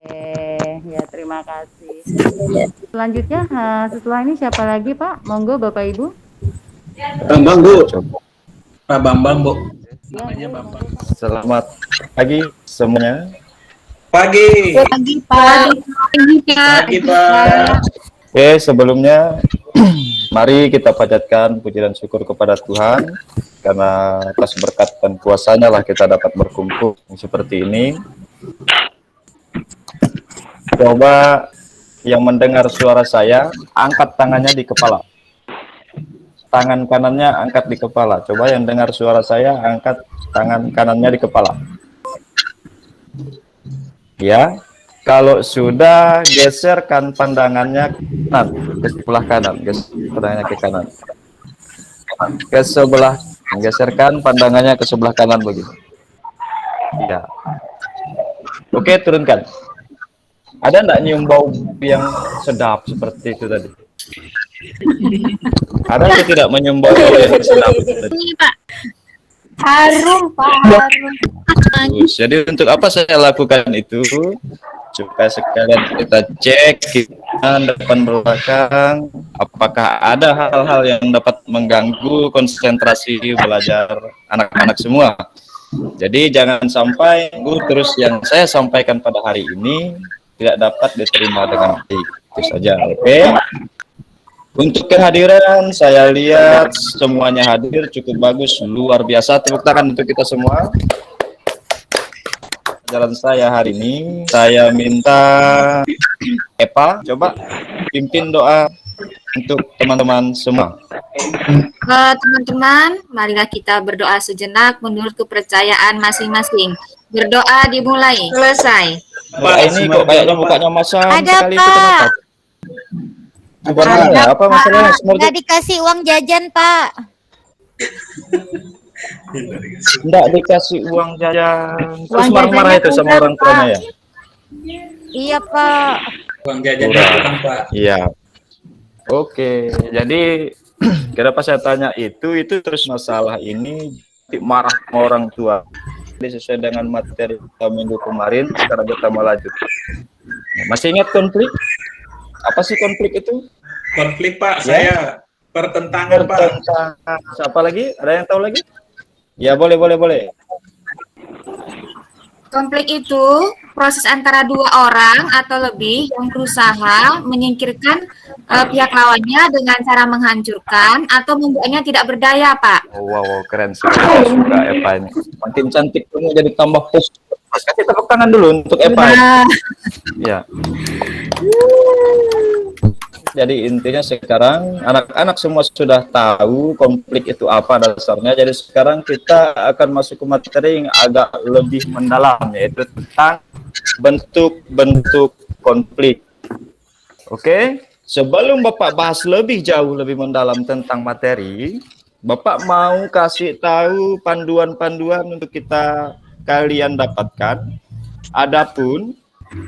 Ya terima kasih. Selanjutnya, setelah ini siapa lagi Pak? Monggo Bapak Ibu. Bambang Bu. Pak Bambang Bu. Ya, Namanya Bambang. Selamat pagi semuanya. Pagi. Pagi Pak. Pagi Pak. Oke, sebelumnya mari kita panjatkan puji dan syukur kepada Tuhan karena atas berkat dan kuasa-Nya lah kita dapat berkumpul seperti ini. Coba yang mendengar suara saya, angkat tangannya di kepala. Tangan kanannya angkat di kepala. Coba yang dengar suara saya, angkat tangan kanannya di kepala. Ya, kalau sudah, geserkan pandangannya ke kanan, ke sebelah kanan, pandangannya ke kanan. Ke sebelah, geserkan pandangannya ke sebelah kanan begitu. Ya. Oke, turunkan. Ada enggak nyium bau yang sedap seperti itu tadi? Ada atau tidak menyium bau yang sedap tadi? Pak. Harum, Pak. Harum. Jadi untuk apa saya lakukan itu? Supaya sekalian kita cek depan belakang apakah ada hal-hal yang dapat mengganggu konsentrasi belajar anak-anak semua. Jadi jangan sampai terus yang saya sampaikan pada hari ini tidak dapat diterima dengan baik. Itu saja, oke? Untuk kehadiran saya lihat semuanya hadir cukup bagus, luar biasa. Tepuk tangan untuk kita semua. Jalan saya hari ini, saya minta Epa, coba pimpin doa untuk teman-teman semua. Teman-teman, marilah kita berdoa sejenak menurut kepercayaan masing-masing. Berdoa dimulai. Selesai. Pak, ini kok kayaknya mukanya masam ada sekali, Pak. itu kenapa? Sebenarnya apa masalahnya? Nggak dikasih uang jajan Pak. Enggak dikasih uang jajan. Terus Uang marah-marah jajannya itu sama kurang, orang tuanya ya? Iya Pak. Uang jajannya kurang Pak. Iya. Oke, jadi kenapa saya tanya itu terus masalah ini marah sama orang tua. Jadi sesuai dengan materi kita minggu kemarin, sekarang kita mau lanjut. Masih ingat konflik? Apa sih konflik itu? Konflik Pak, Ya? saya pertentangan Pak. Siapa lagi? Ada yang tahu lagi? Ya boleh. Konflik itu proses antara dua orang atau lebih yang berusaha menyingkirkan pihak lawannya dengan cara menghancurkan atau membuatnya tidak berdaya, Pak. Wow, keren sekali. Saya suka Epa ini. Makin cantik kamu jadi tambah pus. Kasih tepuk tangan dulu untuk Epa. Ya. Jadi intinya sekarang anak-anak semua sudah tahu konflik itu apa dasarnya. Jadi sekarang kita akan masuk ke materi yang agak lebih mendalam, yaitu tentang bentuk-bentuk konflik. Oke, sebelum Bapak bahas lebih jauh, lebih mendalam tentang materi, Bapak mau kasih tahu panduan-panduan untuk kalian dapatkan. Adapun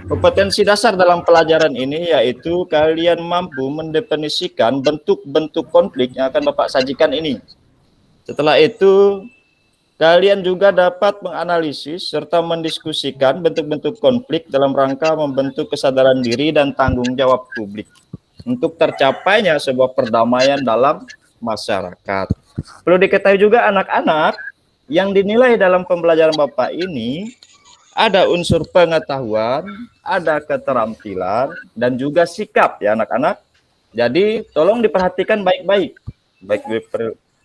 kompetensi dasar dalam pelajaran ini yaitu kalian mampu mendefinisikan bentuk-bentuk konflik yang akan Bapak sajikan ini. Setelah itu, kalian juga dapat menganalisis serta mendiskusikan bentuk-bentuk konflik dalam rangka membentuk kesadaran diri dan tanggung jawab publik untuk tercapainya sebuah perdamaian dalam masyarakat. Perlu diketahui juga anak-anak yang dinilai dalam pembelajaran Bapak ini ada unsur pengetahuan, ada keterampilan, dan juga sikap ya anak-anak. Jadi tolong diperhatikan baik-baik. Baik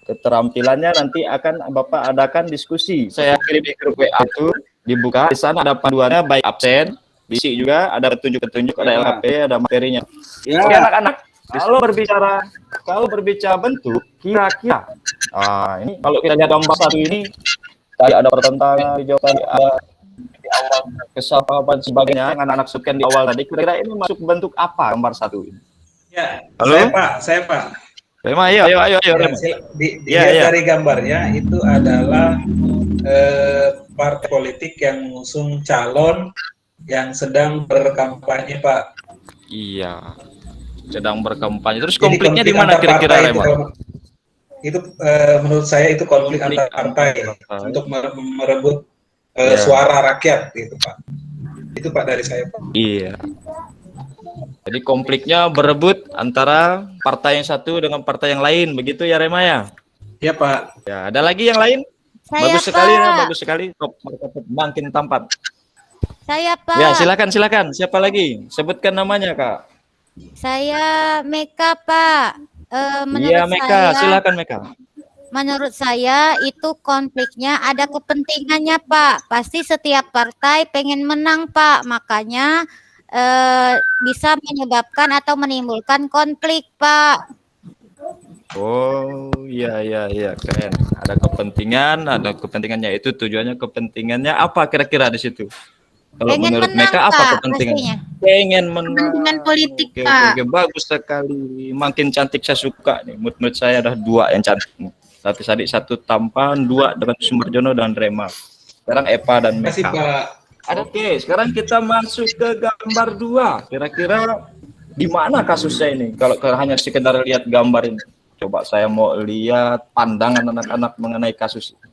keterampilannya nanti akan Bapak adakan diskusi. Saya kirim di grup WA itu dibuka. Di sana ada panduannya baik absen, bisi juga, ada petunjuk-petunjuk, ada LHP, ada materinya. Ya. Oke anak-anak, kalau berbicara bentuk, kira-kira, ini kalau kita lihat gambar satu ini, tadi ada pertentangan, di jauh tadi ada di awal kesalahpahaman sebagainya, anak-anak suken di awal tadi, kira-kira ini masuk bentuk apa gambar satu ini? Ya, halo? Saya Pak. Rema, ayo. Dilihat dari gambarnya itu adalah partai politik yang mengusung calon yang sedang berkampanye Pak. Iya, sedang berkampanye. Terus konfliknya di mana kira-kira Rema? Itu menurut saya itu konflik antar partai untuk merebut suara rakyat gitu Pak. Itu Pak dari saya, Pak. Iya. Jadi konfliknya berebut antara partai yang satu dengan partai yang lain, begitu ya Rema ya? Iya Pak. Ya, ada lagi yang lain? Saya, Bagus sekali ya, Pak. bagus sekali. Makin tampan. Saya, Pak. Ya, silakan. Siapa lagi? Sebutkan namanya, Kak. Saya Meka, Pak. Iya, Meka. Silakan, Meka. Menurut saya itu konfliknya ada kepentingannya, Pak. Pasti setiap partai pengen menang, Pak. Makanya bisa menyebabkan atau menimbulkan konflik, Pak. Oh, iya, keren. Ada kepentingannya itu tujuannya kepentingannya apa kira-kira di situ? Kalau Pengen menurut menang, Meka apa Pak, kepentingannya? pastinya. Pengen menang. Kepentingan politik, Oke, Pak. oke, bagus sekali. Makin cantik saya suka nih. Menurut saya ada 2 yang cantik nih. Tadi 1 tampan, 2 dengan Sumarjono dan Rema. Sekarang Epa dan Terima kasih Meka. Pak. Oke, sekarang kita masuk ke gambar 2. Kira-kira di mana kasusnya ini? Kalau hanya sekedar lihat gambar ini. Coba saya mau lihat pandangan anak-anak mengenai kasus ini.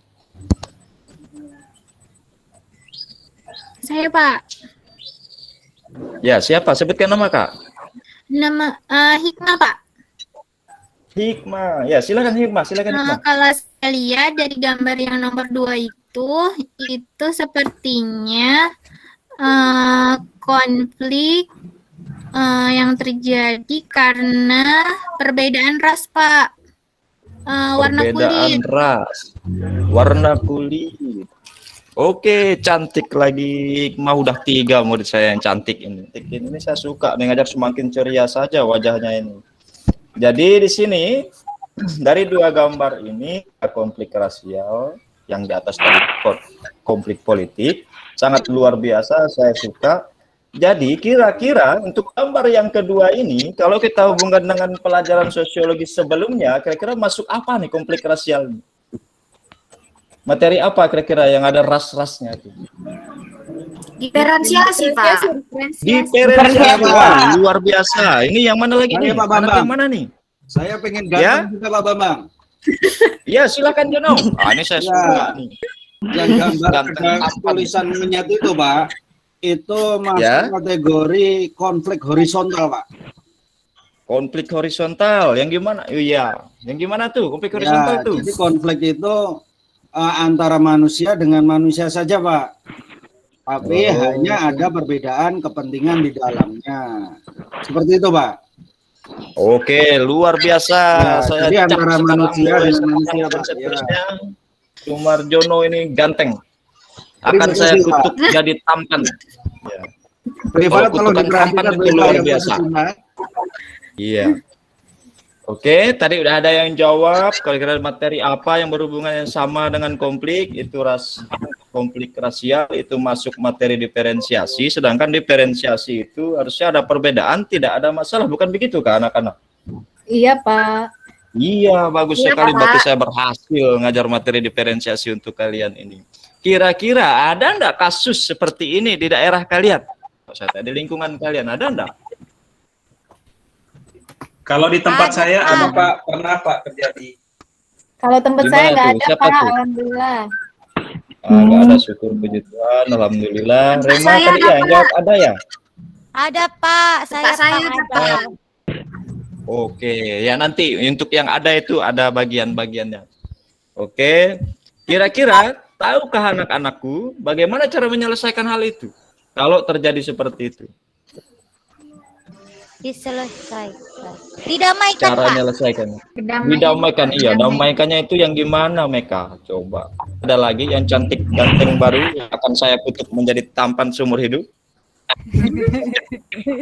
Saya, Pak. Ya, siapa? Sebutkan nama, Kak. Nama Hikmah, Pak. Hikmah. Ya, silakan Hikmah, Hikmah. Kalau saya lihat dari gambar yang nomor 2 itu sepertinya konflik yang terjadi karena perbedaan ras, Pak. Warna kulit. Perbedaan ras, warna kulit. Oke, cantik lagi. Hikmah udah 3 murid saya yang cantik ini. Ini saya suka mengajar semakin ceria saja wajahnya ini. Jadi di sini dari 2 gambar ini konflik rasial yang di atas tadi konflik politik sangat luar biasa, saya suka. Jadi kira-kira untuk gambar yang kedua ini kalau kita hubungkan dengan pelajaran sosiologi sebelumnya, kira-kira masuk apa nih konflik rasial? Materi apa kira-kira yang ada ras-rasnya itu? Diferensiasi, Pak. Diferensiasi. Wah, luar biasa. Ini yang mana lagi nih? Pak Bambang. Anak yang mana nih? Saya pengen Ya? ganteng juga Pak Bambang. Ya, silakan Jono. Ini saya suka nih. Yang gambar Ganteng ada tampan. tulisan menyatu itu Pak, itu masuk Ya. kategori konflik horizontal Pak. Konflik horizontal. Yang gimana? Iya. Yang gimana tuh? Konflik horizontal Ya, tuh. jadi konflik itu antara manusia dengan manusia saja Pak. Tapi Oh. hanya ada perbedaan kepentingan di dalamnya. Seperti itu Pak. Oke, luar biasa. Ya, Saya jadi cap antara sekarang manusia mulai dengan sekarang manusia, dan Pak. seterusnya. Sumarjono ini ganteng. Akan Terima saya kasih, Pak. kutuk jadi tampan. Ya. Privat Kalau tolong kutukan diperhatikan tampan itu berita luar yang biasa. bersumber. Iya. Oke, tadi udah ada yang jawab. Kira-kira materi apa yang berhubungan yang sama dengan konflik itu konflik rasial itu masuk materi diferensiasi. Sedangkan diferensiasi itu harusnya ada perbedaan, tidak ada masalah. Bukan begitu kan anak-anak? Iya, Pak. Iya, bagus Iya, sekali. Pak. Berarti saya berhasil ngajar materi diferensiasi untuk kalian ini. Kira-kira ada enggak kasus seperti ini di daerah kalian? Di lingkungan kalian ada enggak? Kalau di tempat Ada, saya Pak. ada Pak, pernah Pak terjadi. Kalau tempat Di saya mana nggak tuh? ada, Siapa Pak. tuh? Alhamdulillah. Enggak ada, syukur puji Tuhan, alhamdulillah. Rema Saya tadi ya yang jawab ada ya? Ada, Pak. Saya, saya Pak, ada, ada. Oke, ya nanti untuk yang ada itu ada bagian-bagiannya. Oke, kira-kira tahukah anak-anakku bagaimana cara menyelesaikan hal itu? Kalau terjadi seperti itu, Diselesaikan. Didamaikan, cara Pak. menyelesaikannya. Didamaikan, iya. Damaikannya itu yang gimana, Meka? Coba. Ada lagi yang cantik ganteng baru yang akan saya kutuk menjadi tampan seumur hidup.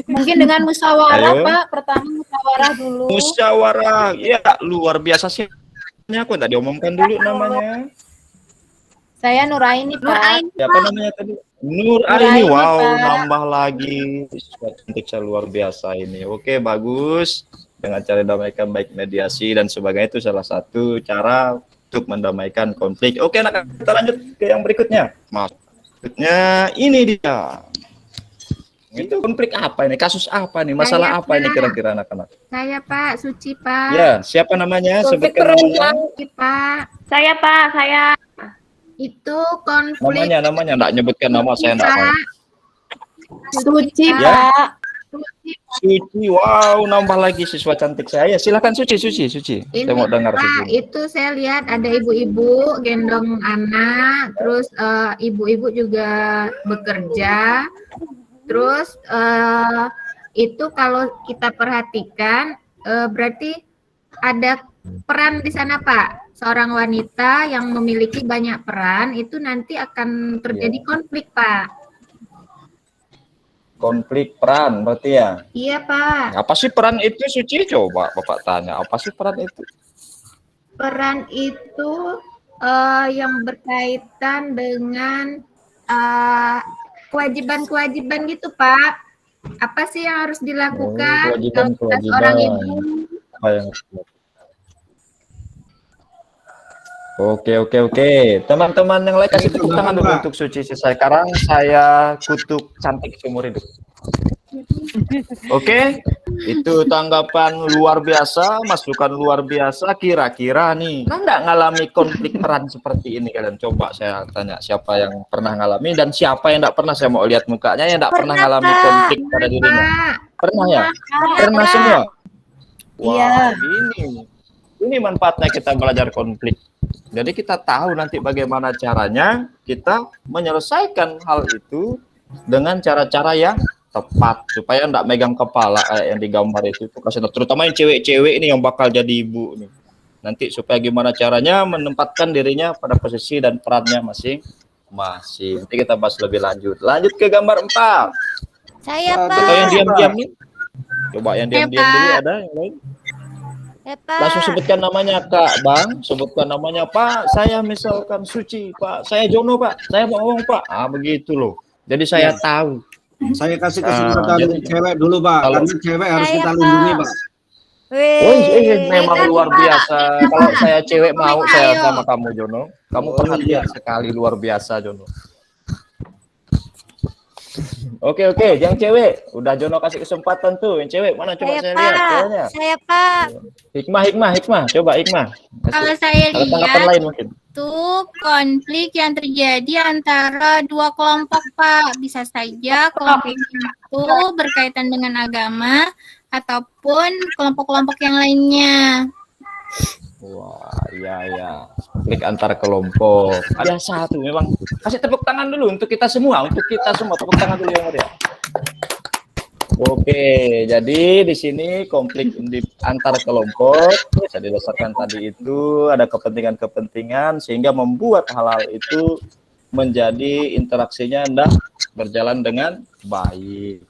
Mungkin dengan musyawarah, Ayo. Pak. Pertama musyawarah dulu. Musyawarah, ya luar biasa sih. Ini aku tadi omongkan dulu namanya. Saya Nuraini, Pak. Nuraini. Siapa namanya tadi? Nur Nuraini, Aini. Wow, Pak. nambah lagi. Cantik saya luar biasa ini. Oke, bagus. Dengan cara damaikan baik mediasi dan sebagainya itu salah satu cara untuk mendamaikan konflik. Oke, anak kita lanjut ke yang berikutnya. Maaf. Berikutnya ini dia. Itu konflik apa ini? Kasus apa nih? Masalah apa ini kira-kira anak-anak? Saya Pak, Suci Pak. Ya, siapa namanya? Konflik Sebutkan namanya. Suci Pak. Saya, Pak. Saya. Itu konflik Namanya enggak nyebutkan nama saya enggak mau. Suci, Ya. Pak. Suci, wow, nambah lagi siswa cantik saya. Silakan Suci. Ini Saya mau dengar Pak, Suci. itu saya lihat ada ibu-ibu gendong anak, terus ibu-ibu juga bekerja, terus itu kalau kita perhatikan berarti ada peran di sana Pak. Seorang wanita yang memiliki banyak peran itu nanti akan terjadi konflik Pak. Konflik peran berarti ya. Iya Pak. Apa sih peran itu Suci? Coba Bapak tanya, apa sih peran itu? Peran itu yang berkaitan dengan kewajiban-kewajiban gitu Pak. Apa sih yang harus dilakukan kalau kita seorang ibu? Apa yang Oke. Teman-teman yang lain kasih tepuk tangan dulu untuk Suci. Sekarang saya kutuk cantik seumur hidup. Oke, itu tanggapan luar biasa, masukan luar biasa. Kira-kira nih, nggak ngalami konflik peran seperti ini kalian? Coba saya tanya siapa yang pernah ngalami dan siapa yang nggak pernah. Saya mau lihat mukanya yang nggak pernah ngalami konflik pada dirinya. Pernah ya? Pernah semua. Wah, ini manfaatnya kita belajar konflik. Jadi kita tahu nanti bagaimana caranya kita menyelesaikan hal itu dengan cara-cara yang tepat supaya enggak megang kepala kayak yang digambar itu. Terutama yang cewek-cewek ini yang bakal jadi ibu nih. Nanti supaya gimana caranya menempatkan dirinya pada posisi dan perannya masing-masing. Nanti kita bahas lebih lanjut. Lanjut ke gambar 4. Saya Pak. Atau yang diam-diam nih. Coba yang diam-diam dulu ada yang lain. Ya, Pak. Langsung sebutkan namanya Kak Bang, sebutkan namanya Pak. Saya misalkan Suci, Pak. Saya Jono, Pak. Saya Bang, Pak. Begitu loh. Jadi saya tahu. Saya kasih kesempatan cewek dulu Pak, karena cewek harus kita lindungi Pak. Memang luar biasa. Kalau saya cewek mau saya sama kamu Jono. Kamu perhatian sekali, luar biasa Jono. Oke, yang cewek udah Jono kasih kesempatan tuh. Yang cewek mana coba saya lihat ceweknya. Saya Pak. Hikmah. Coba Hikmah. Kalau saya Ada tanggapan lihat lain mungkin. itu konflik yang terjadi antara dua kelompok Pak. Bisa saja kelompok itu berkaitan dengan agama ataupun kelompok-kelompok yang lainnya. Wah, iya. Konflik antar kelompok. Ada satu memang. Kasih tepuk tangan dulu untuk kita semua. Tepuk tangan dulu yang ada. Oke, jadi di sini konflik antar kelompok bisa didasarkan tadi itu ada kepentingan-kepentingan sehingga membuat hal-hal itu menjadi interaksinya hendak berjalan dengan baik.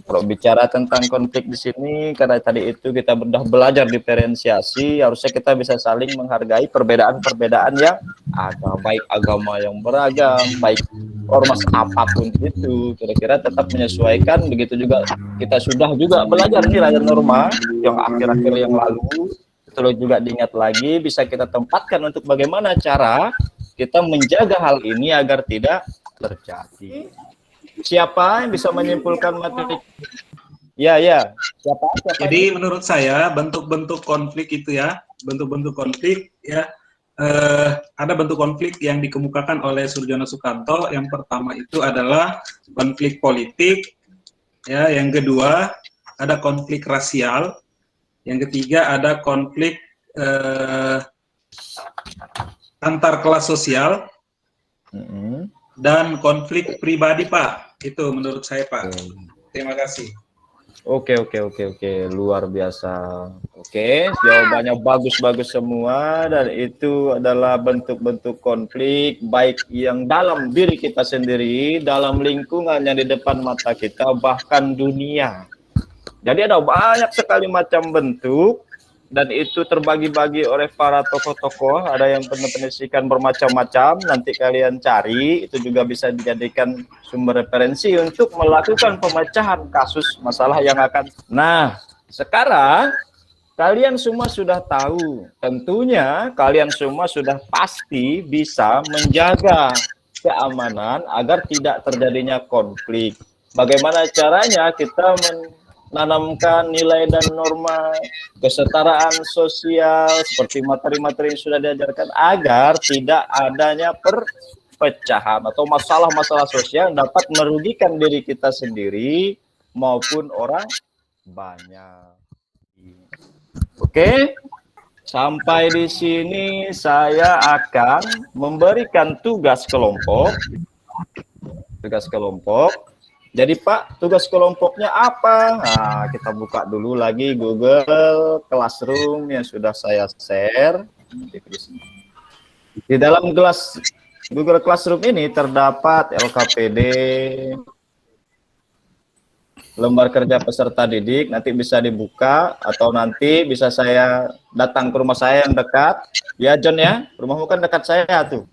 Kalau bicara tentang konflik di sini, karena tadi itu kita sudah belajar diferensiasi, harusnya kita bisa saling menghargai perbedaan-perbedaan yang ada, baik agama yang beragam, baik ormas apapun itu, kira-kira tetap menyesuaikan. Begitu juga kita sudah juga belajar nilai norma yang akhir-akhir yang lalu, itu juga diingat lagi, bisa kita tempatkan untuk bagaimana cara kita menjaga hal ini agar tidak terjadi. Siapa yang bisa menyimpulkan materi? Ya. Siapa? Jadi menurut saya bentuk-bentuk konflik itu ya, ada bentuk konflik yang dikemukakan oleh Surjono Sukanto. Yang pertama itu adalah konflik politik, ya. Yang kedua ada konflik rasial. Yang ketiga ada konflik antar kelas sosial dan konflik pribadi Pak. Itu menurut saya Pak. Terima kasih. Oke, luar biasa. Oke, jawabannya bagus semua dan itu adalah bentuk-bentuk konflik baik yang dalam diri kita sendiri, dalam lingkungan yang di depan mata kita, bahkan dunia. Jadi ada banyak sekali macam bentuk dan itu terbagi-bagi oleh para tokoh-tokoh, ada yang penelitikan bermacam-macam, nanti kalian cari, itu juga bisa dijadikan sumber referensi untuk melakukan pemecahan kasus masalah yang akan. Nah, sekarang kalian semua sudah tahu, tentunya kalian semua sudah pasti bisa menjaga keamanan agar tidak terjadinya konflik. Bagaimana caranya kita menanamkan nilai dan norma kesetaraan sosial seperti materi-materi yang sudah diajarkan agar tidak adanya perpecahan atau masalah-masalah sosial yang dapat merugikan diri kita sendiri maupun orang banyak. Oke, sampai di sini saya akan memberikan tugas kelompok. Tugas kelompok. Jadi Pak, tugas kelompoknya apa? Nah, kita buka dulu lagi Google Classroom yang sudah saya share. Di dalam Google Classroom ini terdapat LKPD, lembar kerja peserta didik, nanti bisa dibuka atau nanti bisa saya datang ke rumah saya yang dekat. Ya John ya, rumahmu kan dekat saya tuh.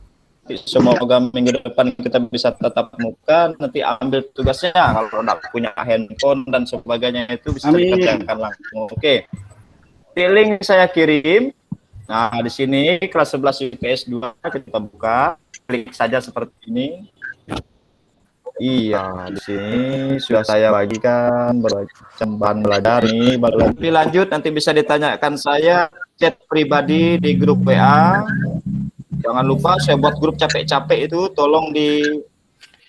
Semoga minggu depan kita bisa tatap muka, nanti ambil tugasnya. Kalau tidak punya handphone dan sebagainya itu bisa dikerjakan langsung. Oke. Link saya kirim. Nah, di sini kelas 11 IPS 2 kita buka. Klik saja seperti ini. Iya, di sini sudah saya bagikan berbagai bahan belajar nih. Lebih lanjut nanti bisa ditanyakan saya chat pribadi di grup WA. Jangan lupa saya buat grup capek-capek itu, tolong di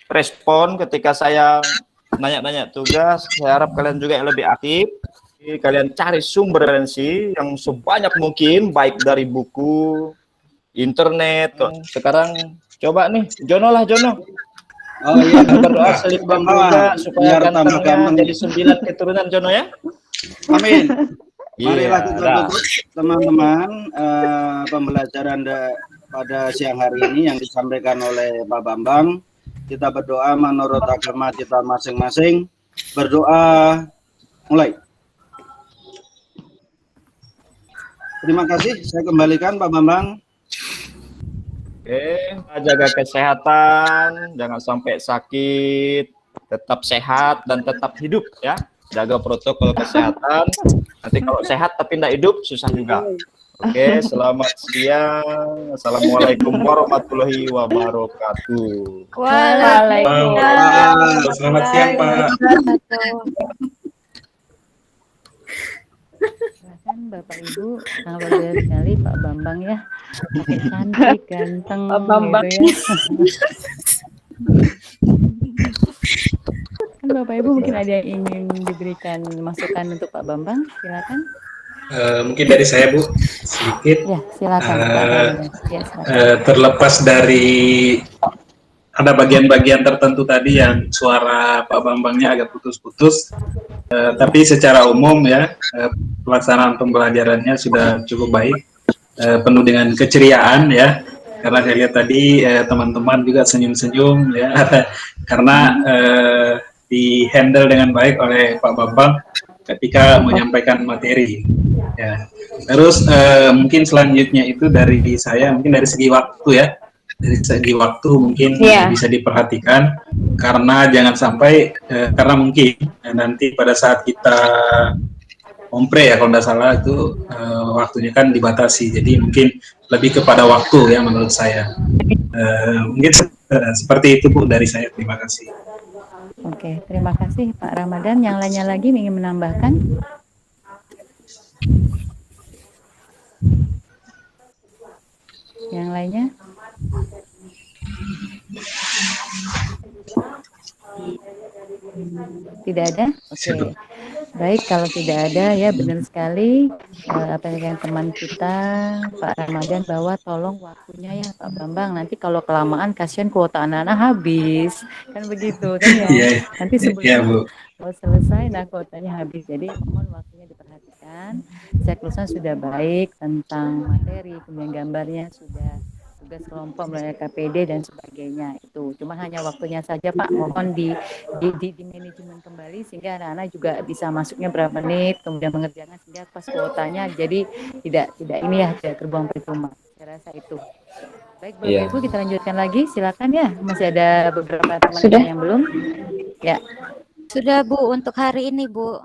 respon ketika saya nanya-nanya tugas. Saya harap kalian juga yang lebih aktif. Kalian cari sumber referensi yang sebanyak mungkin, baik dari buku, internet. Sekarang coba nih, Jono lah Jono. Oh iya, berdoa selipkan juga supaya gantengnya jadi 9 keturunan Jono ya. Amin. Marilah Iya, kita tutup teman-teman pembelajaran pada siang hari ini yang disampaikan oleh Pak Bambang. Kita berdoa menurut agama kita masing-masing. Berdoa mulai. Terima kasih, saya kembalikan Pak Bambang. Oke, jaga kesehatan, jangan sampai sakit, tetap sehat dan tetap hidup ya. Jaga protokol kesehatan. Nanti kalau sehat tapi tidak hidup susah juga. Oke, selamat siang. Assalamualaikum warahmatullahi wabarakatuh. Waalaikumsalam. Selamat siang Pak. Silakan Bapak Ibu, sangat luar sekali Pak Bambang ya. Makin cantik, ganteng Pak Bambang. gitu ya. Kan Bapak Ibu mungkin ada yang ingin diberikan masukan untuk Pak Bambang, silakan. Mungkin dari saya Bu sedikit. Ya, silakan. Ya, silakan. Terlepas dari ada bagian-bagian tertentu tadi yang suara Pak Bambangnya agak putus-putus, tapi secara umum ya pelaksanaan pembelajarannya sudah cukup baik, penuh dengan keceriaan ya. Karena saya lihat tadi teman-teman juga senyum-senyum ya, karena di handle dengan baik oleh Pak Bambang ketika menyampaikan materi. Ya. Terus mungkin selanjutnya itu dari saya, mungkin dari segi waktu ya, dari segi waktu mungkin bisa diperhatikan, karena jangan sampai karena mungkin nanti pada saat kita ompre ya kalau tidak salah itu waktunya kan dibatasi, jadi mungkin lebih kepada waktu ya menurut saya. Mungkin seperti itu Bu dari saya, terima kasih. Oke, terima kasih Pak Ramadan. Yang lainnya lagi ingin menambahkan? Yang lainnya? Tidak ada? Oke. Baik, kalau tidak ada ya benar sekali apa yang teman kita Pak Ramadan bahwa tolong waktunya ya Pak Bambang, nanti kalau kelamaan kasihan kuota anak-anak habis. Kan begitu kan ya. Nanti sebelum mau selesai nah kuotanya habis. Jadi mohon waktunya diperhatikan. Siklusnya sudah baik tentang materi, kemudian gambarnya sudah, tugas kelompok melalui KPD dan sebagainya itu. Cuma hanya waktunya saja Pak, mohon di manajemen kembali sehingga anak-anak juga bisa masuknya berapa menit, kemudian mengerjakan sehingga pas kuotanya jadi tidak ini ya, tidak terbuang percuma. Saya rasa itu. Baik Bapak Ibu, kita lanjutkan lagi, silakan ya. Masih ada beberapa teman yang belum. Ya. Sudah Bu untuk hari ini Bu.